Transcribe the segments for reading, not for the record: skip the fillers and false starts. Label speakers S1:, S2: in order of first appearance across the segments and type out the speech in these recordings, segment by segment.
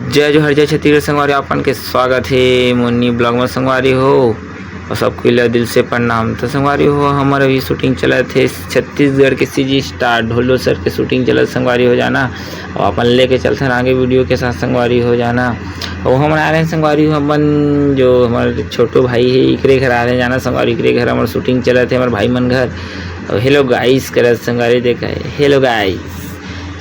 S1: जय जोहर जय छत्तीसगढ़ संगवारी अपन के स्वागत है मुन्नी ब्लॉग में संगवारी हो और सबको दिल से प्रणाम। तो संगवारी हो हमारा अभी शूटिंग चला थे छत्तीसगढ़ के सीजी स्टार ढोलो सर के शूटिंग चला संगवारी हो जाना और अपन लेके चलते हैं आगे वीडियो के साथ संगवारी हो जाना। और हम आ रहे हैं संगवारी हो अपन जो हमारे छोटो भाई है इकरे घर आ रहे हैं जाना संगवारी इकरे घर हमारे शूटिंग चला थे हमारे भाई मन घर। और हेलो गाइस कर संगवारी देखा है हेलो गाइस।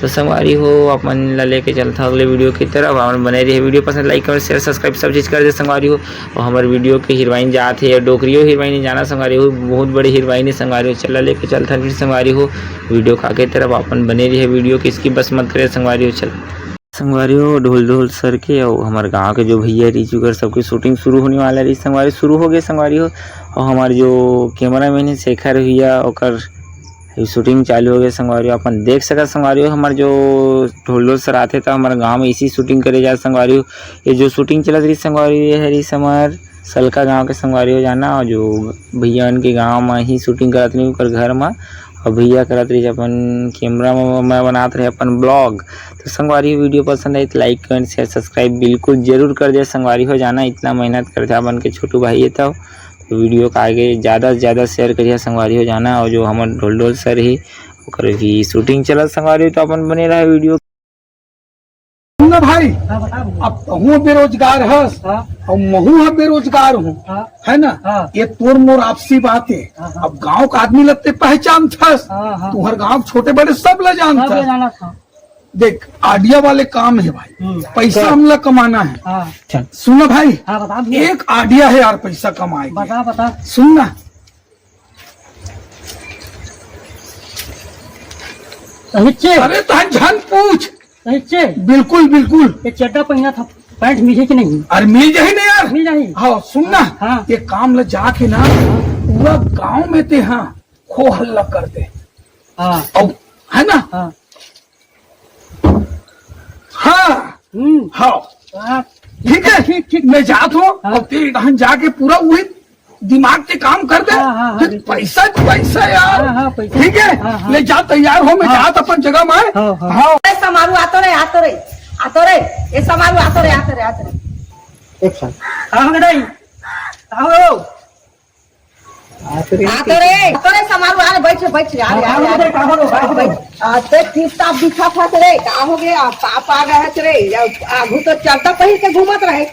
S1: तो संगवारी हो अपन ला लेके चलता अगले वीडियो की तरफ हमारे बने रही वीडियो पसंद लाइक कमेंट शेयर सब्सक्राइब सब चीज़ कर दे संगवारी हो। और हमारे वीडियो के हीरोइन जाते है डोकरियो हीरोइन जाना संगवारी हो बहुत बड़ी हीरोइन संगवारी हो चला लेके चलता फिर संगवारी हो वीडियो का आगे तरफ अपन बने रही विडियो की इसकी बस मत करे संगवारी हो। चल संगवारी हो ढोल सर के और हमारे गाँव के जो भैया रिचुकर सबकी शूटिंग शुरू होने वाला रही संगवारी शुरू हो गए संगवारी हो। और हमारे जो कैमरा मैन है शेखर भैया और शूटिंग चालू हो गई संगवारी अपन देख सका संगवारी हो। हमारे जो ढोल सर आते थे हमारे गांव में इसी शूटिंग करे जा संगवारी हो। ये जो शूटिंग चलत रही संगवारी है हरी समार सलका गांव के संगवारी हो जाना और जो भैया उनके गांव में ही शूटिंग करत रही कर घर में और भैया करत रही अपन कैमरा में बनात रहे अपन ब्लॉग। तो संगवारी वीडियो पसंद आई तो लाइक कमेंट शेयर सब्सक्राइब बिल्कुल जरूर कर दे संगवारी हो जाना इतना मेहनत करते अपन के छोटू भाई है तो वीडियो का आगे ज़्यादा से ज़्यादा शेयर करिए संगवारी हो जाना। और जो हमारे ढोल सर ही भी शूटिंग चला संगवारी हो तो अपन बने रहा वीडियो
S2: ना भाई। अब तहु बेरोजगार है और महू बेरोजगार हूँ है ना। ये तोर मोर आपसी बात है। अब गांव का आदमी लगते पहचान था तुम्हारे गांव छोटे बड़े सब ले जानता। देख आडिया वाले काम है भाई पैसा हमला कमाना है। सुना भाई एक आडिया है यार पैसा कमाए बता सुनना। अरे तो झन पूछ बिल्कुल बिल्कुल।
S3: ये चड्डा पहना था पैंट मिले कि नहीं?
S2: अरे मिल जाए ना यार
S3: मिल जाए।
S2: हाँ सुनना ये काम ल जाके ना पूरा गांव में ते हाँ खो हल्ला करते है ना। हाँ ठीक है ठीक मैं जात हूँ और तेरे जाके पूरा वही दिमाग के काम कर दे। फिर पैसा पैसा यार ठीक है ले जा तैयार हो मैं जात अपन जगह में। हाँ
S4: समारू आतो रे ये समारू आतो रे
S3: एक साथ
S4: समारू आ बैठ आते टिप-टाप दिखा था रे का हो गया पाप आ गया है रे आगू तो चलता पहिर के घूमत रहे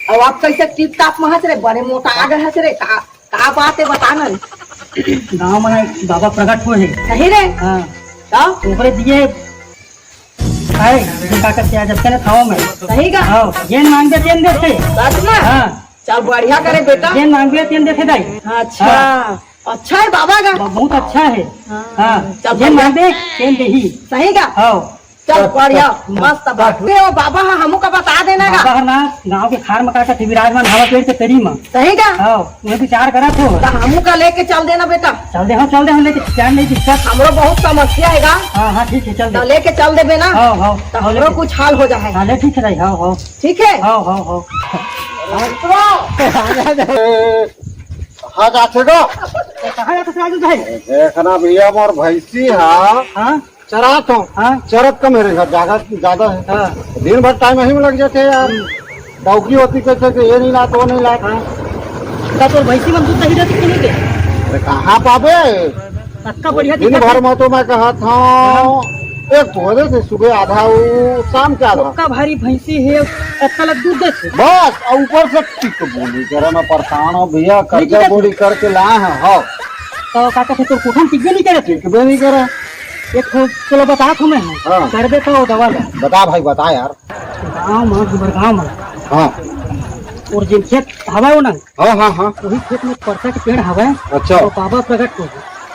S4: और आप कैसे टिप-टाप महत रे बड़े मोटा आ गया है रे का बात है बताना।
S3: गाँव में बाबा प्रकट हुए है
S4: सही रे
S3: ऊपर दिए जब चले खाओ में
S4: सही का
S3: जेन मांगते तेन देते
S4: सच में। चल बढ़िया करे बेटा
S3: जेन मांगते तेन देते दाई।
S4: अच्छा अच्छा है बाबा का
S3: बहुत अच्छा है।
S4: चल
S3: जेन मांगते तेन दे ही
S4: सही का चल बढ़िया मस्त बाबा हमू का बता देना का
S3: बाबा ना गांव के खार मका के विराजमान हवा पेड़ के तरी में
S4: सही का
S3: मैं विचार करा तो
S4: हमू का लेके चल देना बेटा।
S3: चल दे हम लेके क्या नहीं दिक्कत
S4: हमरो बहुत समस्या है गा।
S3: हाँ ठीक है चल दे
S4: लेके चल देबे ना हमरो कुछ हाल हो जाए।
S3: हाँ ठीक है
S4: ठीक है
S2: हाँ जाते गो
S3: कहाँ जाते राजू भाई?
S2: देखना भैया मोर भैंसी हाँ चरात हूँ चरत का मेरे घर ज्यादा है दिन भर टाइम यही में लग जाते यार। डौकी होती कैसे कि ये नहीं लात वो नहीं लात
S3: तो भैंसी में दूध नहीं रहती नहीं के?
S2: अरे कहाँ पाबे
S3: अच्छा बढ़िया
S2: दिन भर में तो मैं कहा था एक पौधे से सुबह आधा शाम के आधा
S3: का भारी भैंसी है अच्छा दूध देते
S2: बस और ऊपर से टिक बोली करे मैं परेशान हूँ भैया कर्जा बोली करके लाए हैं। हाँ
S3: तो काका से तो कुछ टिक नहीं करे
S2: टिकबे नहीं करे
S3: एक चलो बता तुम्हें कर देता हो दवा
S2: बता भाई बता यार।
S3: गाँव में
S2: हाँ
S3: और जिन खेत हवा हो ना
S2: हाँ
S3: वही खेत में परसा के पेड़ हवा।
S2: अच्छा
S3: तो बाबा प्रकट हो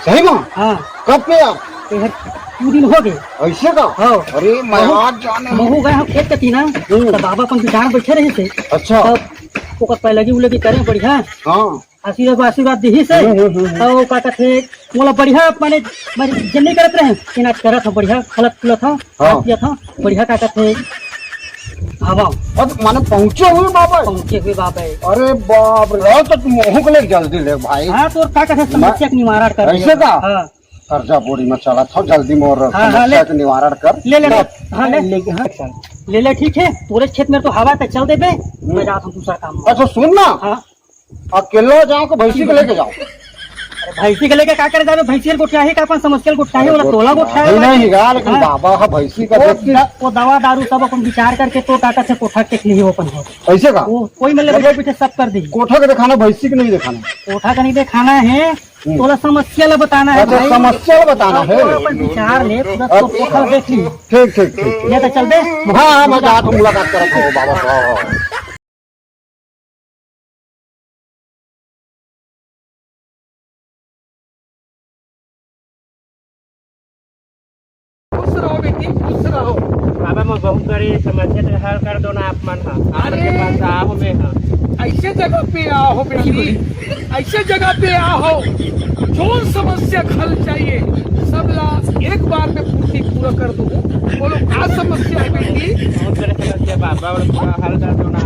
S2: सही में
S3: हाँ
S2: कब पे यार
S3: 2 दिन हो गए
S2: ऐसे का। अरे मैं आज जाने
S3: महू गए हम खेत के तीना तो बाबा अपन विचार बैठे रहे थे।
S2: अच्छा
S3: ओकर पहले उलगी करे बढ़िया
S2: हाँ
S3: आशीर्वाद दी से तो का थे मोला बढ़िया माने जन नहीं करत रहे कि करत था बढ़िया खलत खुलत था किया था बढ़िया का थे हवा
S2: अब माने पहुंचे हुए बाबा अरे बाप रे तो तुम मोह को ले जल्दी ले भाई।
S3: हाँ तो का समस्या निवारण कर
S2: ऐसे का
S5: कर्जा बोरी में चला था, जल्दी मोर
S3: हाँ,
S5: समस्या
S3: ले।
S5: के निवारण कर।
S3: ले ले हाँ ले ले ठीक है, पूरे क्षेत्र में तो हवा तो चल दे बे, मैं जाता हूँ दूसरा काम।
S5: अच्छा सुन ना,
S3: हाँ
S5: अकेले जाओ को भैंसी को लेके जाओ।
S3: भैंसी के लेके क्या करे जावे, भैंसी को उठाही का अपन समस्या को उठाही वाला तोला को उठाए
S5: नहीं गा, लेकिन
S3: हाँ।
S5: बाबा का भैंसी का देख के
S3: वो दवा दारू सब अपन विचार करके तो टाटा से कोठा टेक ली ओपन हो,
S5: ऐसे का
S3: वो कोई मतलब बैठे पीछे सब कर दी।
S5: कोठा के दिखाना, भैंसी के नहीं दिखाना।
S3: कोठा का नहीं दिखाना है, तोला समस्या ला बताना है
S5: अच्छा
S3: भाई।
S5: समस्या बताना है।
S3: तो अपन विचार ले पूरा तो कोठा देख ली,
S5: ठीक ठीक ठीक।
S3: ये तो चल दे।
S5: हाँ हाँ, मैं जाता हूँ, मुलाकात करता हूँ बाबा से।
S2: खुश रहो बेटी, खुश रहो।
S3: बाबा मैं बहुत बड़ी समस्या से हल कर दो ना आप मन
S2: अरे।
S3: पास आओ में
S2: ऐसे जगह पे आओ बेटी, ऐसे जगह पे आओ जो समस्या हल चाहिए सब ला एक बार में पूरा कर दूँ। बोलो क्या समस्या है बेटी?
S3: बहुत बड़ी समस्या बाबा, और पूरा हल कर दो ना।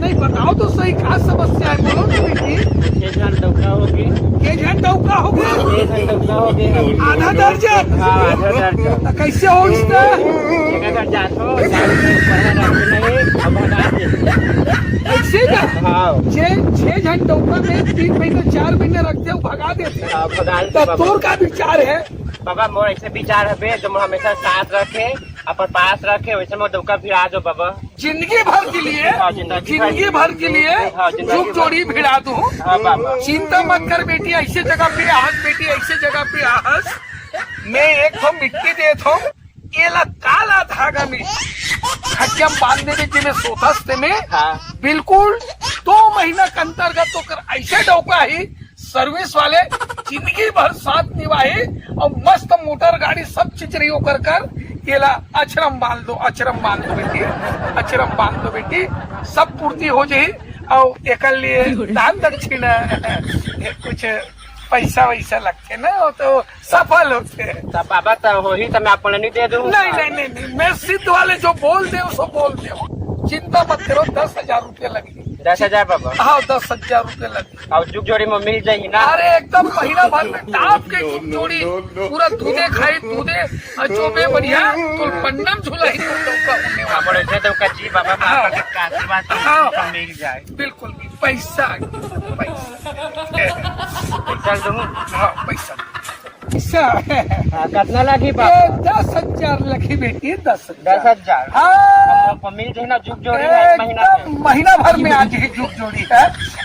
S2: नहीं बताओ तो सही, क्या समस्या है बोलो ना बेटी।
S3: 6 घंटा डौका होगी,
S2: के झंडा का हो गया?
S3: 6 घंटा डौका होगी।
S2: आधा दर्जन?
S3: हाँ आधा दर्जन।
S2: तो कैसे हो इसका?
S3: एक अगर जातो नहीं अब भगा दे।
S2: ऐसे का
S3: हाँ
S2: 6 घंटों का में 3 महीने 4 महीने रखते हो, भगा देते हैं।
S3: भगा
S2: तो तोर का विचार है?
S3: बाबा मोर ऐसे विचार है जो हमेशा साथ रखे अपन पास रखे, वैसे मैं डौका भिड़ा दो बाबा।
S2: जिंदगी भर के लिए,
S3: हाँ, जिंदगी
S2: भर के लिए
S3: हाँ, जिंदगी
S2: जुग जोड़ी भिड़ा दूं।
S3: हाँ बाबा।
S2: चिंता मत कर बेटी, ऐसे जगह पे आहस बेटी, ऐसे जगह पे आहस। मैं एक तो मिट्टी देता हूँ, ये ला काला धागा में खटिया बांधने में जिन्हें सोथस्ते में
S3: हाँ
S2: बिल्कुल 2 महीना के अंतर्गत तो कर ऐसे डौका ही सर्विस वाले जिंदगी भर साथ निभाए और मस्त मोटर गाड़ी सब चीज रही होकर कर ये ला अचरम बांध दो, अचरम बांध दो बेटी, अचरम बांध दो बेटी, सब पूर्ति हो जाए। और एक लिए दान दक्षिणा कुछ पैसा वैसा लगते ना, वो तो सफल होते हैं।
S3: तो बाबा तो हो ही तो मैं आपको नहीं दे दूँ।
S2: नहीं नहीं नहीं नहीं, मैं सिद्ध वाले जो बोल दे उसको बोल दे, चिंता मत करो। 10,000 रुपये लगेंगे।
S3: 10,000 बाबा।
S2: हाँ 10,000 रुपये लगेंगे।
S3: और जुग जोड़ी में मिल जाएगी ना?
S2: अरे एकदम महीना भर में टाप के जोड़ी पूरा दूधे खाई, दूधे अचोबे बढ़िया तो पन्नम झूला ही होने वाला।
S3: बड़े से तो जी बाबा
S2: हाँ।
S3: का आशीर्वाद
S2: हाँ।
S3: तो मिल जाए।
S2: बिल्कुल पैसा
S3: चल दूँ।
S2: हाँ पैसा पैसा
S3: कितना लगी
S2: ये
S3: बाबा?
S2: 10,000 लखी बेटी, 10,000।
S3: 10,000।
S2: हाँ
S3: आपको मिल जाए ना जुग जोड़ी में एक महीना में?
S2: एकदम महीना भर में आज ही जुग जोड़ी है।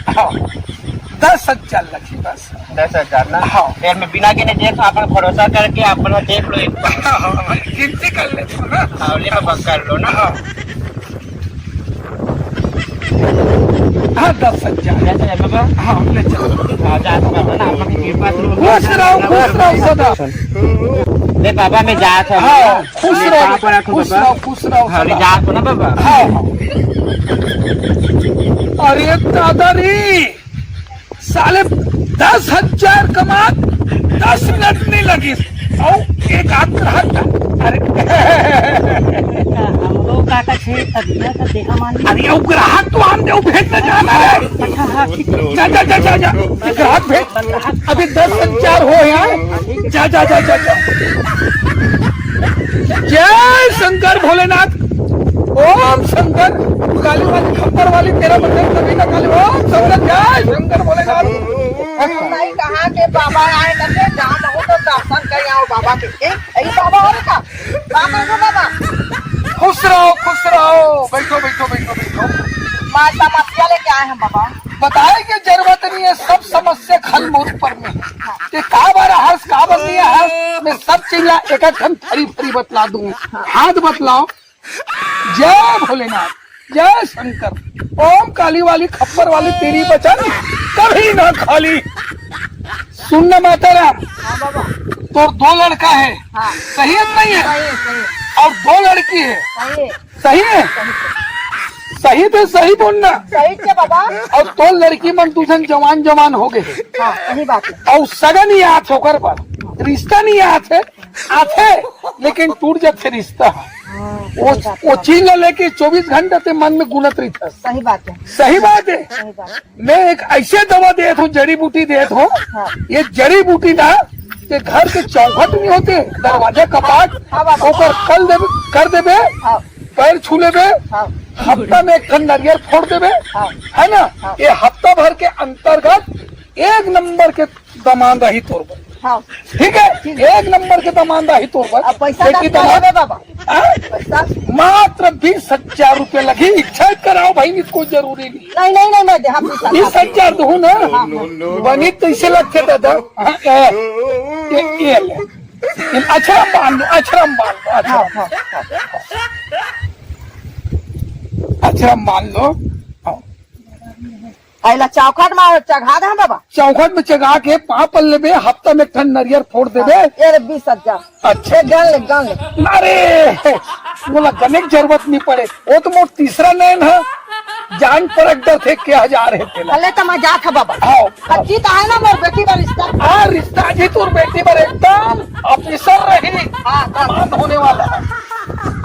S2: हाँ 10,000 लखी बस।
S3: 10,000 ना?
S2: हाँ।
S3: फिर मैं बिना गिने देखो, अपन भरोसा करके अपन देख लो एक बार।
S2: हाँ, गिनती कर लेते हो ना।
S3: हाँ ले बाबा कर लो ना।
S2: हाँ 10,000।
S3: 10,000 बाबा।
S2: हाँ ले चलो।
S3: हाँ जा बाबा ना, आपकी कृपा से
S2: खुश रहो सदा।
S3: ले बाबा मैं जा था।
S2: हाँ खुश रहो, खुश रहो, खुश रहो
S3: हाँ
S2: सदा।
S3: जा तो ना बाबा।
S2: हाँ अरे दादा रे, साले 10,000 कमा 10 मिनट नहीं लगी और एक आध ग्राहक का। अरे
S3: हम लोग का देखा मान ली।
S2: अरे वो ग्राहक तो हम दे भेजने जाना है।
S3: अच्छा हाँ ठीक है।
S2: जा जा जा जा जा, ग्राहक भेज। अभी 10,000 हो यार। जा जा जा जा जा। जय शंकर भोलेनाथ, ओम शंकर, काली वाली खप्पर वाली तेरा बदन कभी ना काली। ओम शंकर, जय शंकर भोलेनाथ।
S4: नहीं कहा के बाबा आए करके जहाँ हो तो दर्शन कर आओ बाबा के। यही बाबा हो का बाबा को बाबा।
S2: खुश रहो, खुश रहो। बैठो बैठो बैठो बैठो।
S4: माँ समस्या लेके आए हैं बाबा।
S2: बताए कि जरूरत नहीं है, सब समस्या खल मुझ पर में है। का बार हर्ष का बतिया है, मैं सब चीज एक एक फरी फरी बतला दूँ। हाथ बतलाओ। जय भोलेनाथ, जय शंकर, ओम काली वाली खप्पर वाली तेरी बचन कभी ना खाली। सुनना माता राम,
S4: हाँ बाबा।
S2: तो 2 लड़का है,
S4: हाँ
S2: सही है नहीं है?
S4: सही सही
S2: और 2 लड़की है,
S4: सही
S2: सही है? सही तो सही बोलना।
S4: सही से बाबा।
S2: और 2 लड़की मन तुझन जवान जवान हो गए
S4: हाँ सही बात है।
S2: और सगन ही आत होकर पर रिश्ता नहीं आते लेकिन टूट जाते रिश्ता। वो चीज लेके 24 घंटे ते मन में गुनत रही था।
S4: सही बात है।
S2: सही बात है।
S4: सही बात है।
S2: मैं एक ऐसे दवा देत हूँ, जड़ी बूटी देत हूँ।
S4: हाँ।
S2: ये जड़ी बूटी ना ते घर के चौखट नहीं होते दरवाजा कपाट ओकर कर देबे पैर छू लेबे हफ्ता में एक ठन नारियल फोड़ देबे है ना। ये हफ्ता भर के अंतर्गत एक नंबर के दमान रही तोर पर। ठीक है, एक नंबर के दमान रही तोर पर।
S4: अब पैसा
S2: बेटी
S4: डाल
S2: दमाद-
S4: दे बाबा
S2: हाँ?
S4: पैसा
S2: मात्र 20,000 रुपये लगी। इच्छा कराओ भाई, इसको जरूरी नहीं।
S4: नहीं मैं दे हाँ पैसा
S2: 20,000 दू ना बनी तो इसे लगते दादा। हाँ, ये ले। अच्छा मान लो, अच्छा मान लो, अच्छा मान लो।
S4: अला चौखट में चढ़ा दे बाबा
S2: चौखट में चगा के पाँव पल लेबे हफ्ता में ठन नरियर फोड़ देबे।
S4: ये 20,000
S2: अच्छे
S4: गन ले
S2: अरे बोला गने की जरूरत नहीं पड़े। वो तो मोट तीसरा नैन है, जान पर डर थे क्या हजार है तेला।
S4: भले तो मजाक है बाबा
S2: आओ
S4: अच्छी तो है ना मेरी बेटी का रिश्ता।
S2: हाँ रिश्ता जी तोर बेटी पर एकदम ऑफिसर रही मान होने वाला है।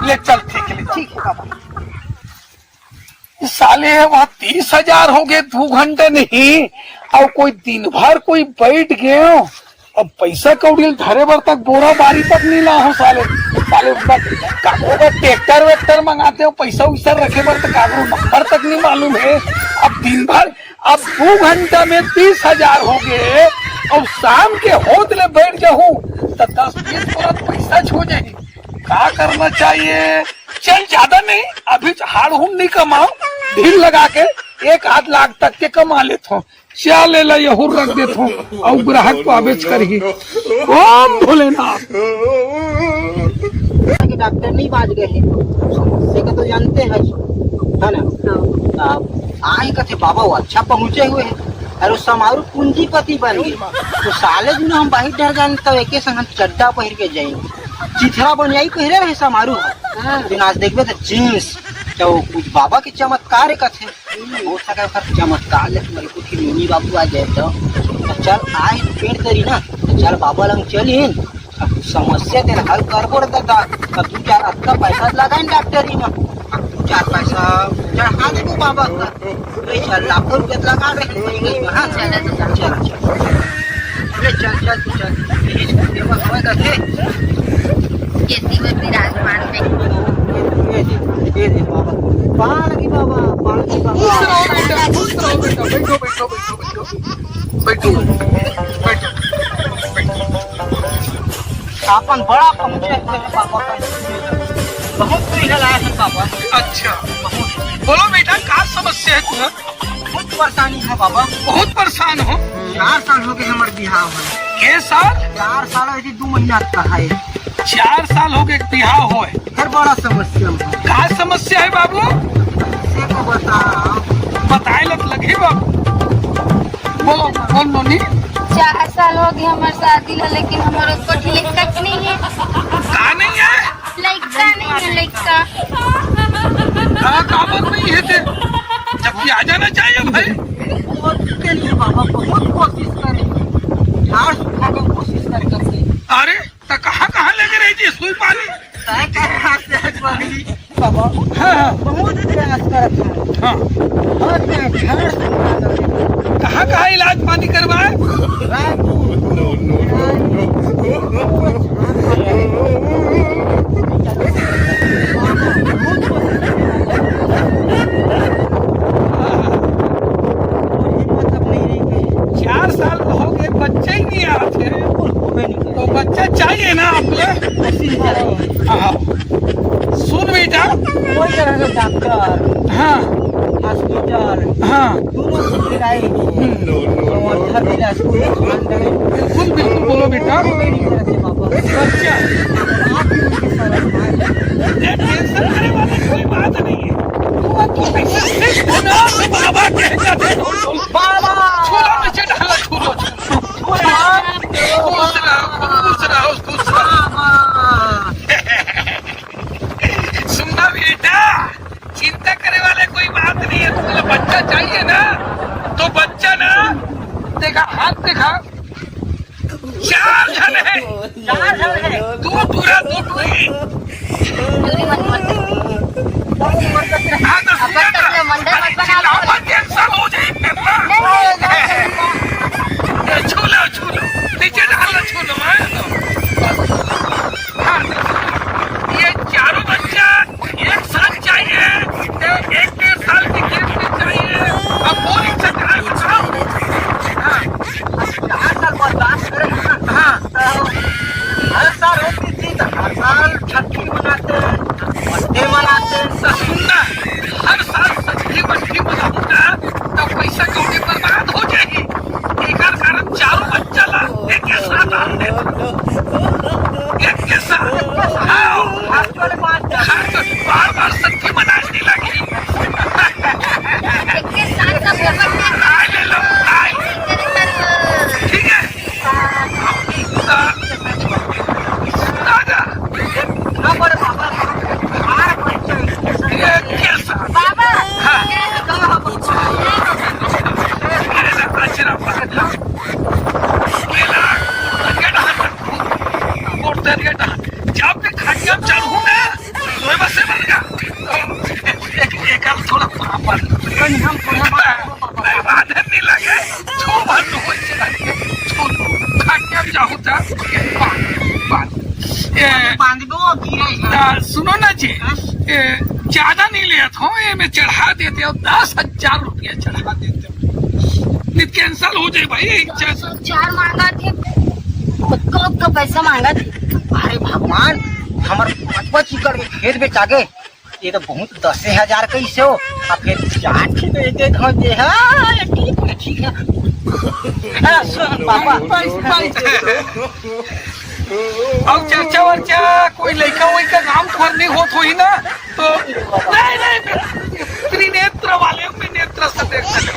S2: ले चल ठीक है
S4: ठीक है बाबा
S2: इस साले है वहाँ 30,000 हो गए 2 घंटे नहीं। और कोई दिन भर कोई बैठ गए अब पैसा कौड़ी धरे भर तक बोरा बारी तक नहीं ला हो साले उसका ट्रैक्टर वेक्टर मंगाते हो पैसा वैसा रखे भर तक कागरू नंबर तक नहीं मालूम है। अब दिन भर अब 2 घंटा में 30,000 हो गए और शाम के होत ले बैठ जाऊं तो 10-20 पैसा छो जाएगी। क्या करना चाहिए? चल ज्यादा नहीं अभी हाड़ हुम नहीं कमाओ, ढील लगा के 1-8 लाख तक के कमा लेता हूँ। चल ले यहूर रख देता हूँ और ग्राहक को आवेश करी। ओम भोलेनाथ।
S3: डॉक्टर नहीं बाज गए हैं समस्या का तो जानते हैं है ना। आए का थे बाबा वो अच्छा पहुँचे हुए हैं और उस समारोह पूंजीपति बन गए तो साले दिन हम बाहर डर गए तब एक संग चड्डा पहन के जाएंगे चिथरा बन जाई पहले रहे समारोह दिन आज देखबे तो जींस तो कुछ बाबा के चमत्कार का थे हो सका फिर चमत्कार ले मेरे को खिलौनी बाबू आ जाए तो चल आए पेड़ तरी ना तो चल बाबा लंग चली समस्या तेरा हल कर बोल दादा 2-4 अच्छा पैसा लगाए डॉक्टरी में 2-4 पैसा चढ़ा दे बाबा का 1 लाख रुपया लगा रहे हैं। हाँ चल
S6: विराजमान
S2: खुश रहो बेटा, खुश रहो बेटा। बैठो बैठो बैठो बैठो बैठो
S3: अपन बड़ा पहुंचे पापा का बहुत पिघला है पापा।
S2: अच्छा बोलो बेटा क्या समस्या है तुम्हें?
S3: बहुत परेशानी है बाबा।
S2: बहुत परेशान हो?
S3: 4 साल हो गए हमारे बिहार में।
S2: के साल?
S3: 4 साल ऐसी 2 महीना का है।
S2: 4 साल हो गए बिहार हो।
S3: फिर बड़ा समस्या है।
S2: क्या समस्या है बाबू?
S3: किसी को बताओ
S2: बताए लगे बाबू। बोलो बोल नोनी।
S6: 4 साल हो गए हमारे शादी ला लेकिन हमारे ऊपर लड़का नहीं है।
S2: कहा नहीं है?
S6: लड़का नहीं है लड़का।
S2: कहा कामत नहीं है ते? जबकि आ जाना चाहिए भाई।
S3: के लिए बाबा बहुत कोशिश करें झाड़ सूखा के कोशिश करके
S2: अरे तो कहाँ लेके रही थी सुई पानी?
S3: बाबा
S2: हाँ
S3: बहुत प्रयास करते हैं
S2: हाँ
S3: और क्या झाड़ सूखा करके
S2: कहाँ इलाज पानी करवाए? बच्चे ही नहीं आते तो बच्चा चाहिए ना आपको। हाँ सुन बेटा
S3: कोई तरह का डॉक्टर
S2: हाँ
S3: हॉस्पिटल
S2: हाँ
S3: दोनों सुविधाएं
S2: बिल्कुल बिल्कुल बोलो बेटा। बच्चा टेंशन करने वाली कोई बात नहीं है। बाबा कह जाते छोड़ो नीचे ढाला छोड़ो सुनना बेटा चिंता करने वाले कोई बात नहीं है। तुम्हें बच्चा चाहिए ना तो बच्चा ना देखा हाथ देखा 4 जन है।
S3: 4 जन है
S2: 2 टूरा 2 टूरी। हाँ तो कैंसल हो जाए छू लो नीचे डालो छू लो। चल थोड़ा पापड़ बाधे नहीं लगे छो भर तो हो चला छो खा के जाऊं था
S3: बांध दो गिरे
S2: सुनो ना जी ज्यादा नहीं लेते हो ये मैं चढ़ा देते हो 10,000 रुपया चढ़ा देते हो नहीं कैंसल हो जाए भाई
S6: 4 मांगा थे, कब का पैसा मांगा थे।
S3: अरे भगवान हमारे 5 एकड़ के खेत बेचा गए, ये तो बहुत 10,000 कैसे हो अब फिर 4 खेत एक हो दे ठीक है सुन पापा
S2: अब चर्चा वर्चा कोई लड़का वही का नाम खबर नहीं होत हो ही ना तो नहीं त्रिनेत्र वाले में नेत्र से देख सकते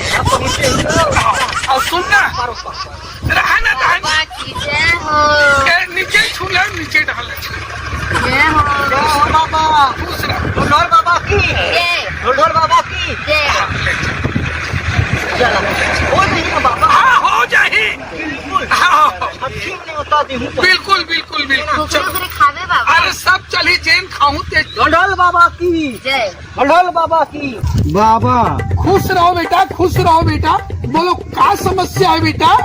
S2: और सुनना रहना
S6: बाबा की जय हो,
S2: नीचे छूला नीचे डाल
S6: जय हो,
S3: बाबा
S2: दूसरा
S3: ढोल बाबा की
S6: जय
S3: ढोल बाबा की
S6: जय।
S3: चलो हो नहीं बाबा
S2: हाँ हो जाए हाँ
S3: ठीक नहीं होता
S2: बिल्कुल बिल्कुल बिल्कुल
S6: कुकरी उकरी खावे बाबा।
S2: अरे सब चली जेन खाऊं ते
S3: ढोल बाबा की
S6: जय।
S3: ढोल बाबा की
S5: बाबा
S2: खुश रहो बेटा बोलो क्या समस्या है बेटा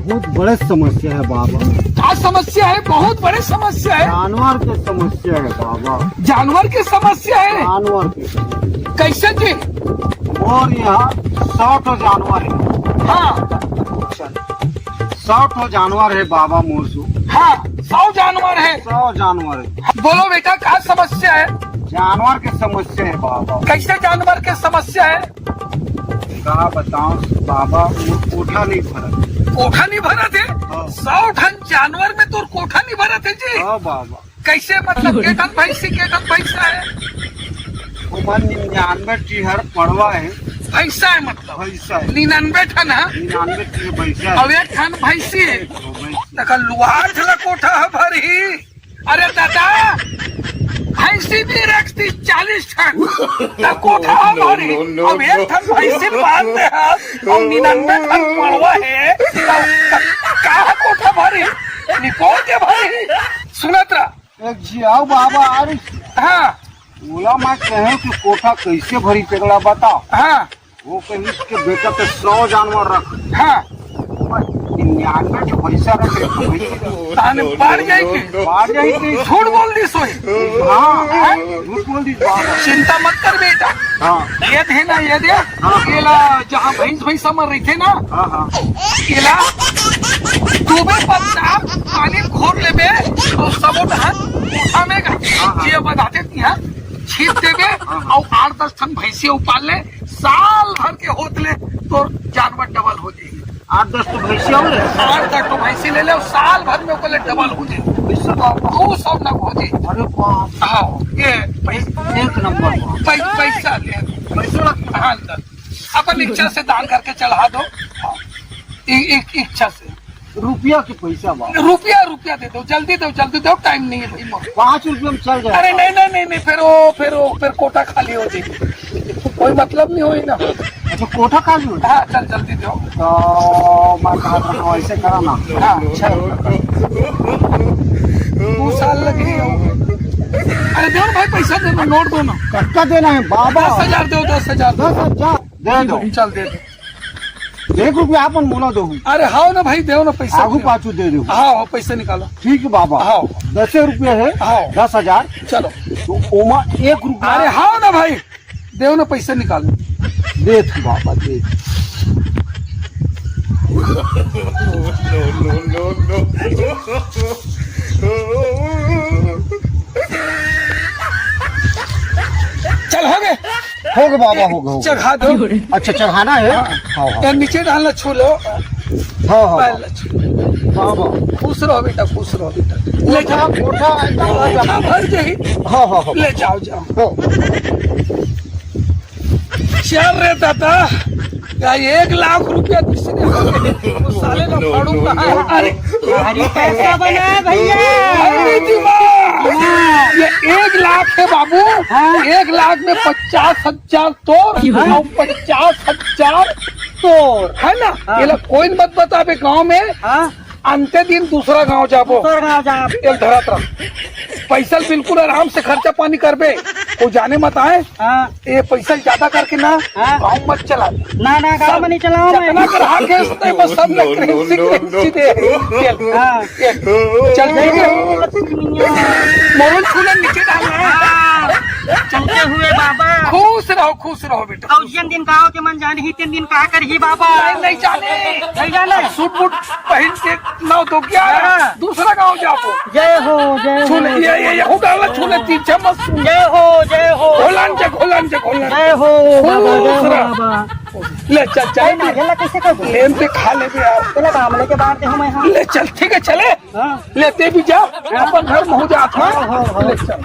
S5: बहुत बड़े समस्या है बाबा।
S2: क्या समस्या है बहुत बड़ी समस्या है
S5: जानवर की समस्या है बाबा।
S2: जानवर की समस्या है
S5: जानवर की
S2: कैसे जी
S5: और यहाँ 100 जानवर है।
S2: हाँ
S5: 100 जानवर है बाबा मोसू।
S2: हाँ 100 जानवर है
S5: 100 जानवर है।
S2: बोलो बेटा क्या समस्या है
S5: जानवर की समस्या है बाबा।
S2: कैसे जानवर की समस्या है
S5: कहा बताओ बाबा वो कोठा नहीं भरा।
S2: कोठा नहीं भरा थे
S5: हाँ।
S2: 100 टन जानवर में तो कोठा नहीं भरा थे जी
S5: हाँ बाबा
S2: कैसे मतलब के टन पैसा है
S5: वो 99 टीहर पड़वा है
S2: पैसा है मतलब
S5: भैंसा है
S2: 99 टन है
S5: 99 टीहर भैंसा है।
S2: अब 1 टन भैंसी है
S5: वो भैंस-
S2: देखा लुहार थला कोठा है भरी अरे दादा भैंसी भी रखती 40 टन तब कोठा है भरी अब 1 टन भैंसी बांधते हैं और 99 टन पड़वा है कहा कोठा भरी निकोल के भरी सुनत रहा
S5: एक जियाओ बाबा अरे
S2: हाँ
S5: बोला मैं कहे कि कोठा कैसे भरी तेगला बताओ।
S2: हाँ
S5: वो कहीं उसके बेटा पे 100 जानवर रख
S2: हाँ
S5: 99 के पैसा रखे
S2: ताने बढ़ जाएगी
S5: बाढ़ जाएगी।
S2: झूठ बोल दी सोई
S5: हाँ झूठ बोल दी बाबा।
S2: चिंता मत कर बेटा
S5: हाँ
S2: ये थे ना ये दे केला जहाँ भैंस मर रही थे ना
S5: हाँ हाँ
S2: केला डूबे पत्ता पानी में घोर लेबे तो सब उठामेगा ये बताते थी हाँ छीट देबे और 8-10 टन भैंसी उपाल ले साल भर के होत ले तो जानवर डबल हो जाएगी
S5: 8-10 तो भैंसिया हो
S2: 8 टन भैंसी ले ले और साल भर में ओकरे डबल हो जाए इससे बहुत सब ना हो जाए
S5: अरे बाप
S2: हाँ ये
S5: एक नंबर
S2: पैसा ले पैसा हाँ अपन इच्छा से दान करके चढ़ा दो हाँ, एक इच्छा से
S5: रुपया के पैसा बाबा।
S2: रुपया दे दो जल्दी दो टाइम नहीं है भाई मोर
S5: 5 रुपये में चल जाए।
S2: अरे नहीं फिर कोटा खाली हो जाएगी कोई मतलब नहीं होई ना
S5: अच्छा कोठा खाली हो
S2: हाँ चल जल्दी दो
S5: तो मैं कहा था ऐसे करा ना।
S2: हाँ चल 2 साल लगे अरे दो भाई पैसा दे दो नोट दो ना
S5: कट्टा देना है बाबा।
S2: 10,000 दो 10,000 दो
S5: 10,000 दे दो।
S2: चल दे दो
S5: 1 रुपया अपन मोला दो
S2: अरे हाँ ना भाई दो ना पैसा
S5: आगू पाछू दे दो।
S2: हाँ पैसा निकालो
S5: ठीक है बाबा।
S2: हाँ
S5: 10 रुपये है
S2: हाँ
S5: 10,000
S2: चलो
S5: तो ओमा 1 रुपया
S2: अरे हाँ ना भाई देव ना पैसा निकालो
S5: दे तू बाबा दे।
S2: चल हो गए
S5: हो गया बाबा हो गया।
S2: चढ़ा दो
S5: अच्छा चढ़ाना है। हाँ हाँ
S2: या नीचे डालना छू लो
S5: हाँ हाँ
S2: पहले छू लो।
S5: बाबा।
S2: खुश रहो बेटा ले जाओ
S5: कोठा
S2: कोठा भर जाही
S5: हाँ हाँ हाँ
S2: ले जाओ
S5: हाँ।
S2: चल रे दादा क्या 1 लाख रुपया दूसरे वो साले का फाड़ू कहाँ है अरे
S3: पैसा बना भैया
S2: अरे जी वाह! ये 1 लाख है बाबू 1 लाख में 50,000 तोड़ और 50,000 तोड़ है ना ये लोग कोई मत बतावे गाँव में अंते दिन दूसरा गांव जाबो एक धरत रह पैसा बिल्कुल आराम से खर्चा पानी करबे को जाने मत आए ये पैसा ज्यादा करके ना गाँव मत चला
S3: ना ना गाँव में नहीं चलाओ
S2: जितना ग्राहक है उतने बस सब लोग करेंसी दे चल ठीक है मोरल छूले नीचे डालना है
S3: चलते हुए बाबा
S2: खुश रहो बेटा
S3: और जिन दिन गाँव के मन जाने ही 3 दिन कहा कर ही बाबा
S2: नहीं जाने
S3: नहीं जाने
S2: सूट बूट पहन के ना तो क्या दूसरा गांव जाओ
S3: जय हो
S2: छूले ये डाला छूले 3 चम्मच
S3: जय हो
S2: घोलन
S3: जय हो बाबा
S2: ले चल
S3: ना झेला कैसे कर
S2: प्रेम से खा ले यार
S3: पहले काम लेके बाहर थे हम
S2: ले चल ठीक है चले लेते भी जा अपन घर पहुंच जाता ले चल